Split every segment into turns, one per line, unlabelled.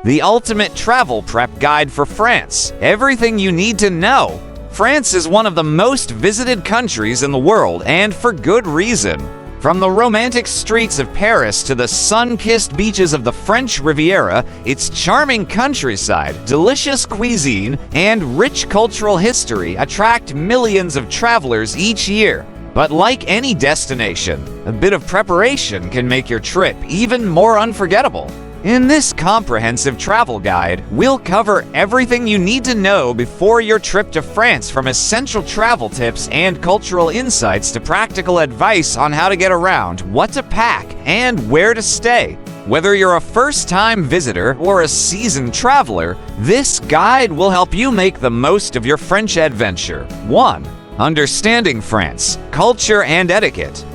the ultimate travel prep guide for France. Everything you need to know. France is one of the most visited countries in the world, and for good reason. From the romantic streets of Paris to the sun-kissed beaches of the French Riviera, its charming countryside, delicious cuisine, and rich cultural history attract millions of travelers each year. But like any destination, a bit of preparation can make your trip even more unforgettable. In this comprehensive travel guide, we'll cover everything you need to know before your trip to France, from essential travel tips and cultural insights to practical advice on how to get around, what to pack, and where to stay. Whether you're a first-time visitor or a seasoned traveler, this guide will help you make the most of your French adventure. 1. Understanding France, culture and etiquette.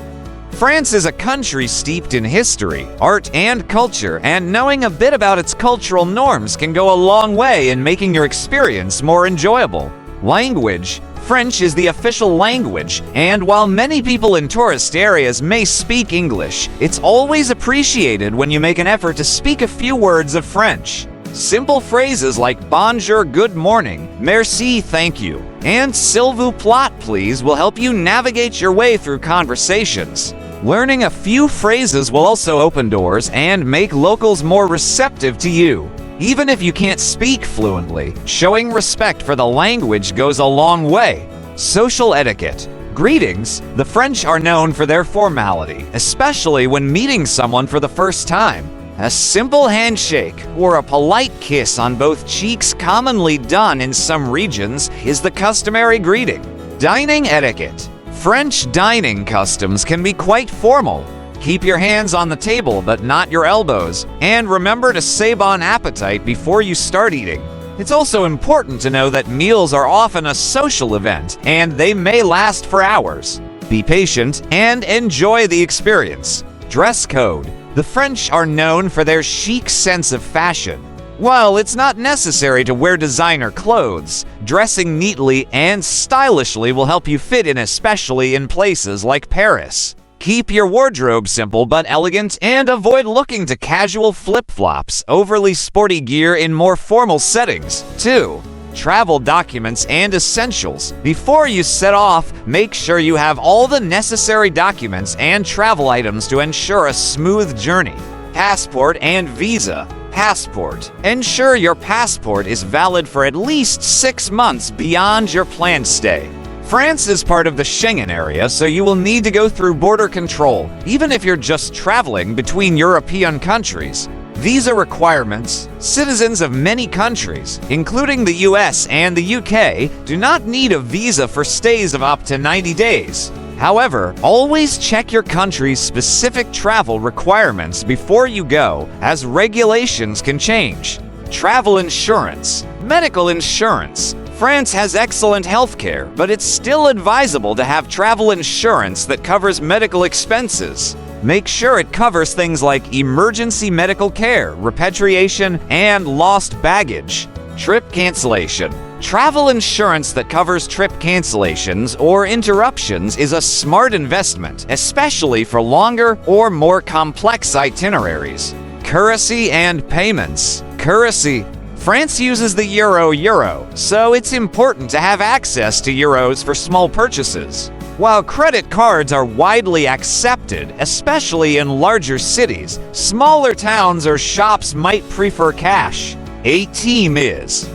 France is a country steeped in history, art, and culture, and knowing a bit about its cultural norms can go a long way in making your experience more enjoyable. Language. French is the official language, and while many people in tourist areas may speak English, it's always appreciated when you make an effort to speak a few words of French. Simple phrases like bonjour, good morning, merci, thank you, and s'il vous plaît, please will help you navigate your way through conversations. Learning a few phrases will also open doors and make locals more receptive to you. Even if you can't speak fluently, showing respect for the language goes a long way. Social etiquette. Greetings. The French are known for their formality, especially when meeting someone for the first time. A simple handshake or a polite kiss on both cheeks, commonly done in some regions, is the customary greeting. Dining etiquette. French dining customs can be quite formal. Keep your hands on the table but not your elbows, and remember to say bon appetit before you start eating. It's also important to know that meals are often a social event, and they may last for hours. Be patient and enjoy the experience. Dress code. The French are known for their chic sense of fashion. While it's not necessary to wear designer clothes, dressing neatly and stylishly will help you fit in, especially in places like Paris. Keep your wardrobe simple but elegant, and avoid looking to casual flip-flops, overly sporty gear in more formal settings. 2. Travel documents and essentials. Before you set off, make sure you have all the necessary documents and travel items to ensure a smooth journey. Passport and visa. Passport. Ensure your passport is valid for at least 6 months beyond your planned stay. France is part of the Schengen area, so you will need to go through border control, even if you're just traveling between European countries. Visa requirements. Citizens of many countries, including the US and the UK, do not need a visa for stays of up to 90 days. However, always check your country's specific travel requirements before you go, as regulations can change. Travel insurance. Medical insurance. France has excellent healthcare, but it's still advisable to have travel insurance that covers medical expenses. Make sure it covers things like emergency medical care, repatriation, and lost baggage. Trip cancellation. Travel insurance that covers trip cancellations or interruptions is a smart investment, especially for longer or more complex itineraries. Currency and payments. Currency. France uses the euro, so it's important to have access to euros for small purchases. While credit cards are widely accepted, especially in larger cities, smaller towns or shops might prefer cash. ATMs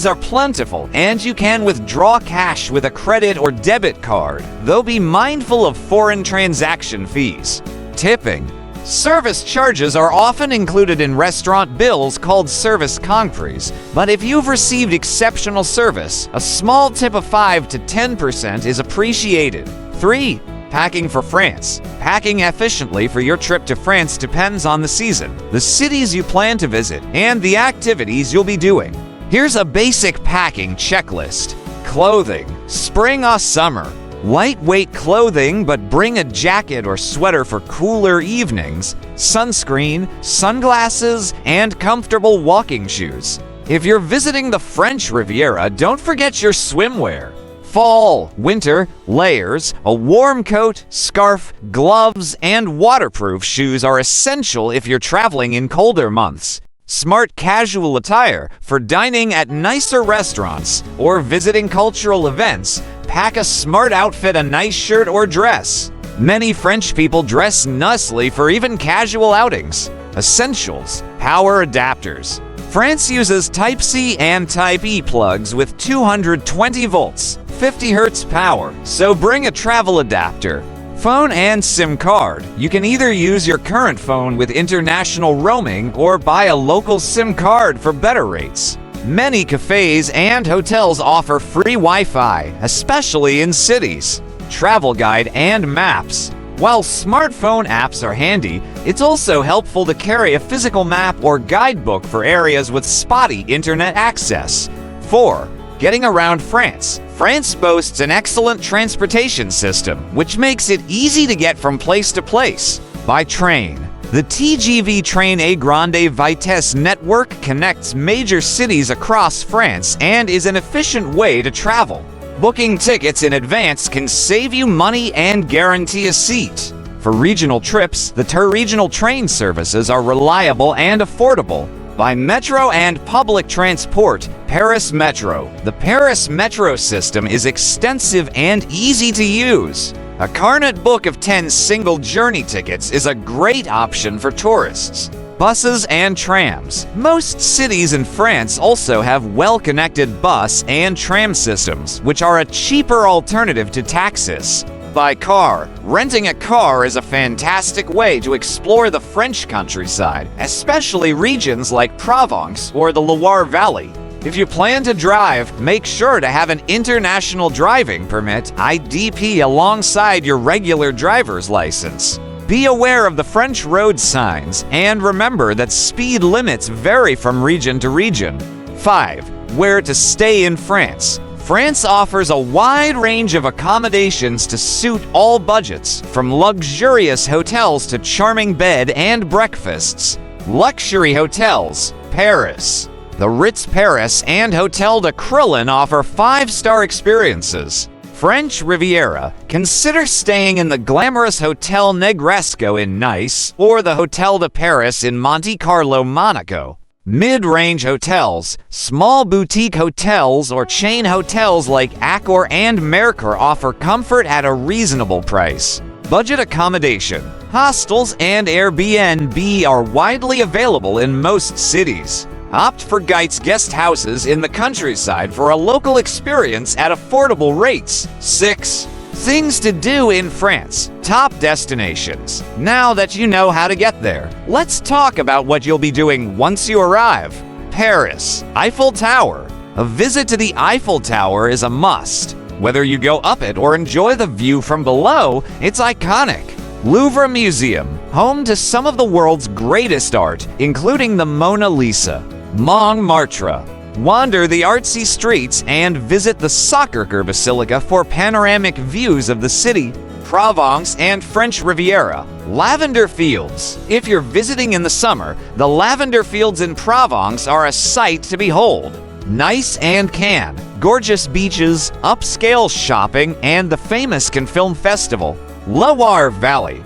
are plentiful, and you can withdraw cash with a credit or debit card, though be mindful of foreign transaction fees. Tipping. Service charges are often included in restaurant bills called service compris, but if you've received exceptional service, a small tip of 5 to 10% is appreciated. 3. Packing for France. Packing efficiently for your trip to France depends on the season, the cities you plan to visit, and the activities you'll be doing. Here's a basic packing checklist. Clothing. Spring or summer. Lightweight clothing, but bring a jacket or sweater for cooler evenings. Sunscreen, sunglasses, and comfortable walking shoes. If you're visiting the French Riviera, don't forget your swimwear. Fall, winter, layers, a warm coat, scarf, gloves, and waterproof shoes are essential if you're traveling in colder months. Smart casual attire for dining at nicer restaurants or visiting cultural events. Pack a smart outfit, a nice shirt or dress. Many French people dress nicely for even casual outings. Essentials: power adapters. France uses Type-C and Type-E plugs with 220 volts, 50 Hz power, so bring a travel adapter. Phone and SIM card. You can either use your current phone with international roaming or buy a local SIM card for better rates. Many cafes and hotels offer free Wi-Fi, especially in cities. Travel guide and maps. While smartphone apps are handy, it's also helpful to carry a physical map or guidebook for areas with spotty internet access. 4. Getting around France. France boasts an excellent transportation system, which makes it easy to get from place to place. By train. The TGV Train A Grande Vitesse network connects major cities across France and is an efficient way to travel. Booking tickets in advance can save you money and guarantee a seat. For regional trips, the regional train services are reliable and affordable. By metro and public transport. Paris Metro. The Paris Metro system is extensive and easy to use. A Carnet book of 10 single journey tickets is a great option for tourists. Buses and trams. Most cities in France also have well-connected bus and tram systems, which are a cheaper alternative to taxis. By car. Renting a car is a fantastic way to explore the French countryside, especially regions like Provence or the Loire Valley. If you plan to drive, make sure to have an international driving permit (IDP) alongside your regular driver's license. Be aware of the French road signs and remember that speed limits vary from region to region. 5. Where to stay in France. France offers a wide range of accommodations to suit all budgets, from luxurious hotels to charming bed and breakfasts. Luxury hotels. Paris. The Ritz Paris and Hotel de Crillon offer 5-star experiences. French Riviera. Consider staying in the glamorous Hotel Negresco in Nice or the Hotel de Paris in Monte Carlo, Monaco. Mid-range hotels. Small boutique hotels or chain hotels like Accor and Mercure offer comfort at a reasonable price. Budget accommodation. Hostels and Airbnb are widely available in most cities. Opt for guest houses in the countryside for a local experience at affordable rates. 6. Things to do in France. Top destinations. Now that you know how to get there, let's talk about what you'll be doing once you arrive. Paris. Eiffel Tower. A visit to the Eiffel Tower is a must. Whether you go up it or enjoy the view from below, it's iconic. Louvre Museum. Home to some of the world's greatest art, including the Mona Lisa. Montmartre. Wander the artsy streets and visit the Sacré-Cœur Basilica for panoramic views of the city. Provence and French Riviera. Lavender fields. If you're visiting in the summer, the lavender fields in Provence are a sight to behold. Nice and Cannes. Gorgeous beaches, upscale shopping, and the famous Cannes Film Festival. Loire Valley.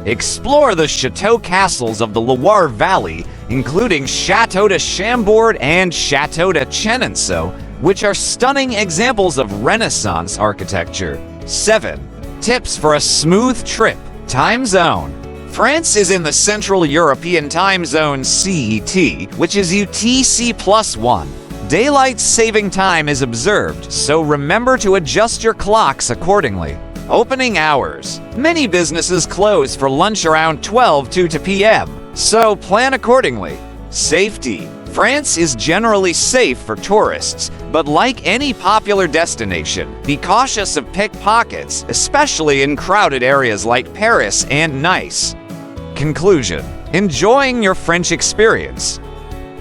Explore the chateau castles of the Loire Valley, including Château de Chambord and Château de Chenonceau, which are stunning examples of Renaissance architecture. 7. Tips for a smooth trip. Time zone. France is in the Central European Time Zone CET, which is UTC+1. Daylight saving time is observed, so remember to adjust your clocks accordingly. Opening hours. Many businesses close for lunch around 12 to 2 p.m., so plan accordingly. Safety. France is generally safe for tourists, but like any popular destination, be cautious of pickpockets, especially in crowded areas like Paris and Nice. Conclusion. Enjoying your French experience.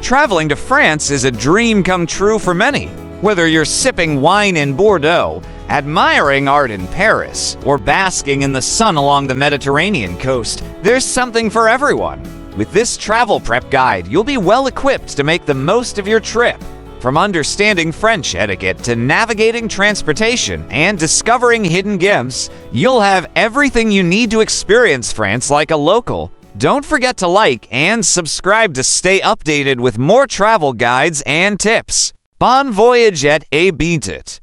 Traveling to France is a dream come true for many. Whether you're sipping wine in Bordeaux, admiring art in Paris, or basking in the sun along the Mediterranean coast, there's something for everyone. With this travel prep guide, you'll be well equipped to make the most of your trip. From understanding French etiquette to navigating transportation and discovering hidden gems, you'll have everything you need to experience France like a local. Don't forget to like and subscribe to stay updated with more travel guides and tips. Bon voyage et à bientôt.